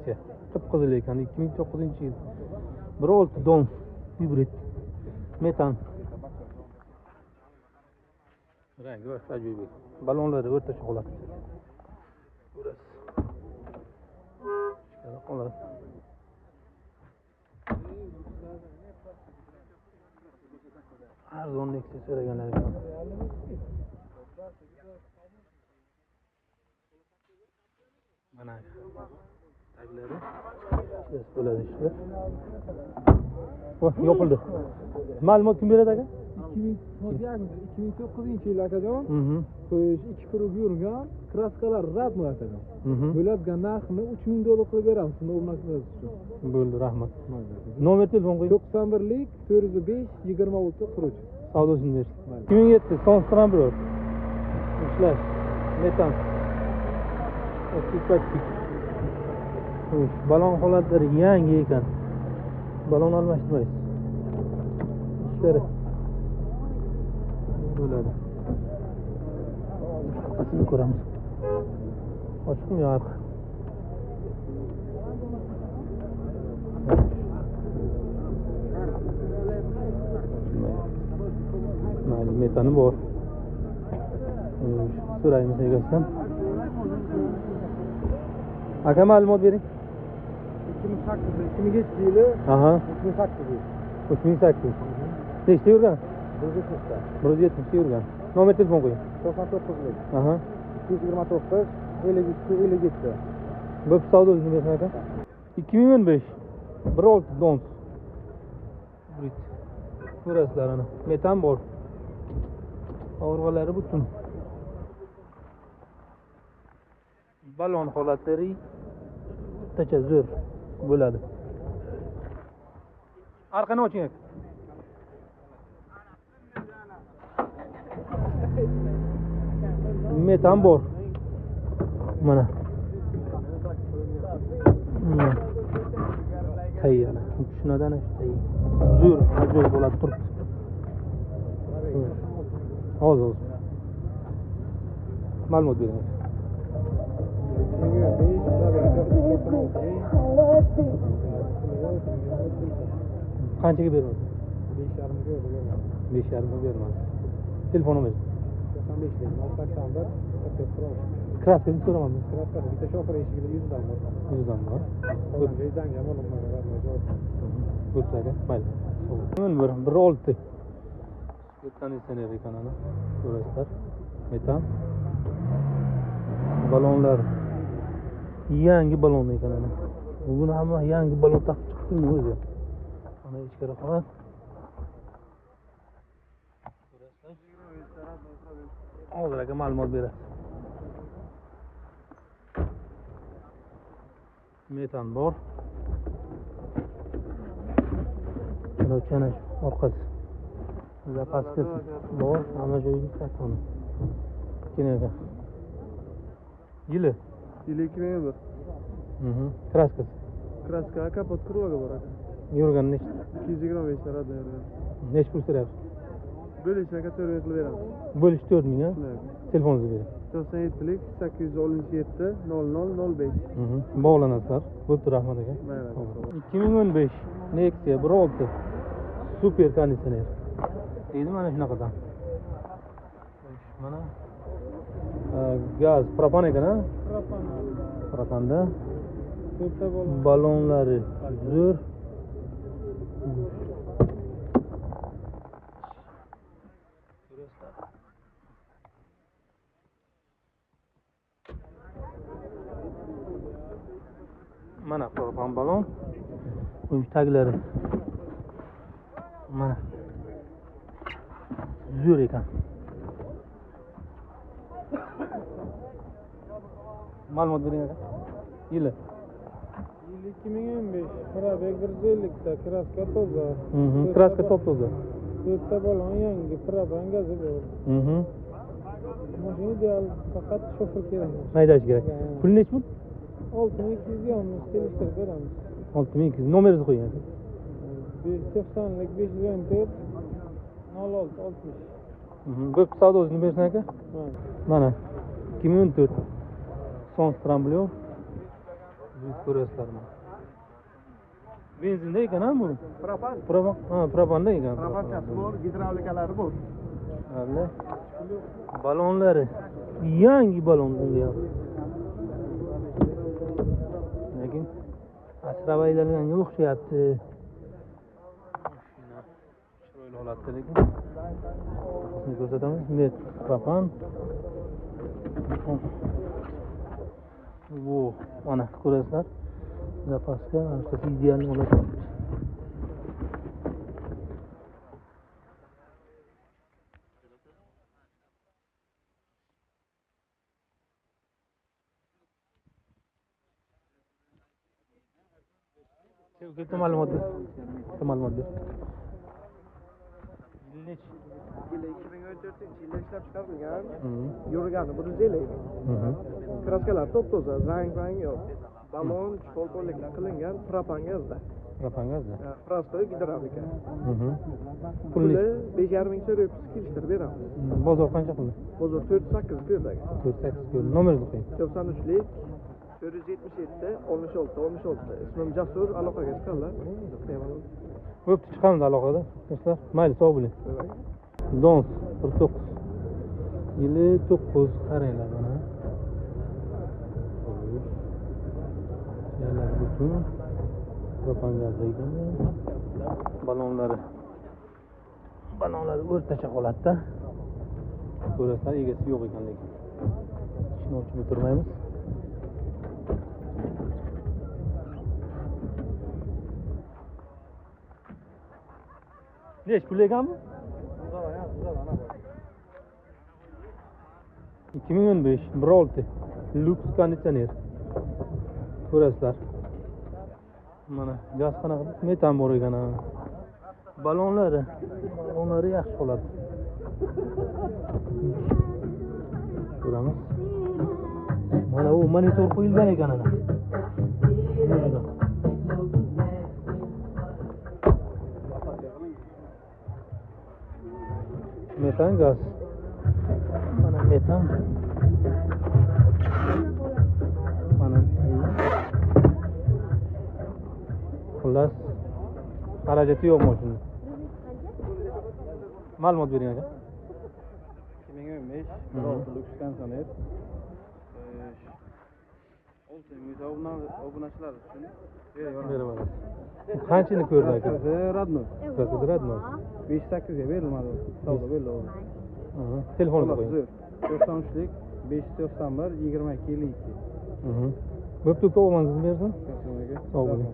Nexia. Qip-qizil ekan, 2009-yil. 1.6 don hibrid. Metan. Rangi va ajoyib. Balonlari o'rtacha holat. Holat. Arzon Nexia so'raganlar ekan. Mana taglari ses bo'ladi ishlar. Yopildi. Ma'lumot kim beradi aka? 2009-yil akajon. Qo'yish 2 qurib yurgan, kraskalar radmi akajon. Bo'ladigan narxini $3000 qilib beramiz. Shunda o'rnatishimiz uchun. Bo'ldi, rahmat. Nomer telefon qo'ying. 91lik 405 26 quruvchi. Savdosini bersin. 2007 Sonstran bro. Ishlash. Metan. Balon holatlari yangi ekan. Balon almashtirmaysiz. Ishlari bo'ladi. Orqasini ko'ramiz. Ochiqmi yo arqa? Metani bor. So'raymiz egasidan. Aka ma'lumot bering. 2008 yili. Aha. 2008. 2008. Nechta yurgan? 170 ta. 170 yurgan. Nomer telefon qo'ying. 99lik. Aha. 229 52. Bo'p savdosini bersin aka. 2015 1.6 dons. Ko'rasizlar ana. Metan bor. O'rg'alari butun. Balon holatlari o'rtacha zo'r bo'ladi. Arqani oching aka. Metan bor. Mana. Tayyor. Shundan ishday. Zo'r, ajoyib bo'ladi turibdi. Hozir. Ma'lumot bering. Qanchaga beramiz? 5.5 beramiz. Telefon nomeringiz? 95 Kraskani so'ramaymiz. Kraskasi bitta shofir eshigida 100 dan bor. 100 dan bor. Bo'pti aka, mayli. 1.6 konditsioner ekan ana. Ko'rasizlar. Metan. Balonlar yangi balon ekan ana. Bugun hamma yangi balon taqib chiqdimi o'zi? Ana ichkari qarang. Hozir aka ma'lumot beradi. Metan bor. Mana chana orqasi. Zapaskasi bor, hamma joyga sakon. Keyin aka. Yili 2001. Kraskasi. Kraska kapot kruvaga bor aka. Yurgan nechta? 225 ta radda yurgan. Nech pul so'rayapsiz? Bo'lishni aka 4 qilib beramiz. Bo'lish 4000 ha? Telefoningizni bering. 97lik 867 0005. Bog'lanasizlar. Bo'pti, rahmat aka. Mayli. 2015 Nexia 1.6 super konditsioner. Deydi mana shunaqadan. Mana gaz, propan ekan, ha? Propanda. Balonlari zo'r. Mana propan balon. Bu taglari. Mana. Zo'r ekan. Ma'lumot bering aka. Yili 2015 Probek 150 ta kraska toza. Kraska top-toza. 4 ta balon yangi propan gazi bor. Mashina ideal, faqat shofer kerak. Haydash kerak. Pul nech pul? 6200 yommiz kelishtirib beramiz. 6200. Nomeringizni qo'ying aka. 590lik 514 0660. Bo'p, savdosini bersin aka. Mana 2014 Son Stramblyo ko'ryapsizlarmi? Benzinda ekan ha bu? Propan. Propan. Ha, propanda ekan. Propankasi bor, gidravlikalari bor. Hali balonlari yangi balon bunga. Lekin asrab aylanganga o'xshayapti. Mashina chiroyli holatda lekin. Sizni ko'rsatamiz. Met propan. Bu mana ko'rasizlar. Zapaska orqasi ideal holatda. Bitta ma'lumot ber. Bitta ma'lumot ber. Yili 2014-yilda ishlab chiqarilgan. Yurgani 150 ekan. Kraskalar top-toza, rang yo'q. Balon chipolponlikdan qilingan propan gazda. Propan gazda. Prostoy gidravlika. Pulni Puli 5,5 ming so'rayapsiz, kelishtirib beramiz. bozor qancha qildi? Bozor 408 berdik. 4-8 ko'l. Nomeringizni qo'ying. 93lik 477 66. Ismim Jasur, aloqaga chiqinglar. Bo'pti, chiqamiz aloqada. Do'stlar, mayli, sog' bo'ling. Dons 49. Yili 9 qaranglar mana. Yerlar butun. Propan gazda ekan. Balonlari o'rtacha holatda. Ko'rasizlar, egasi yo'q ekan lekin. Ishni ochib o'tirmaymiz. Nech pul ekan bu? 2015 1.6 Lux konditsioner. Ko'rasizlar. Mana gaz qanaqa metan bor ekan. Balonlari yaxshi holatda. Ko'ramiz. Mana u monitor qo'yilgan ekan ana. Metan gaz. Mana metan. Mana xullas xarajati yo'q mashina. Ma'lumot bering aka. 2015 1.6 Lux konditsioner. Obunachilar uchun Beraman. Qanchani ko'rdi aka? Radno. Radno. 5-8 ga berilmadi. Savdo berildi. Telefonini qo'ying. 93lik 591 22 52. Bo'pti, uka, omangizni bersin. Sog' bo'ling.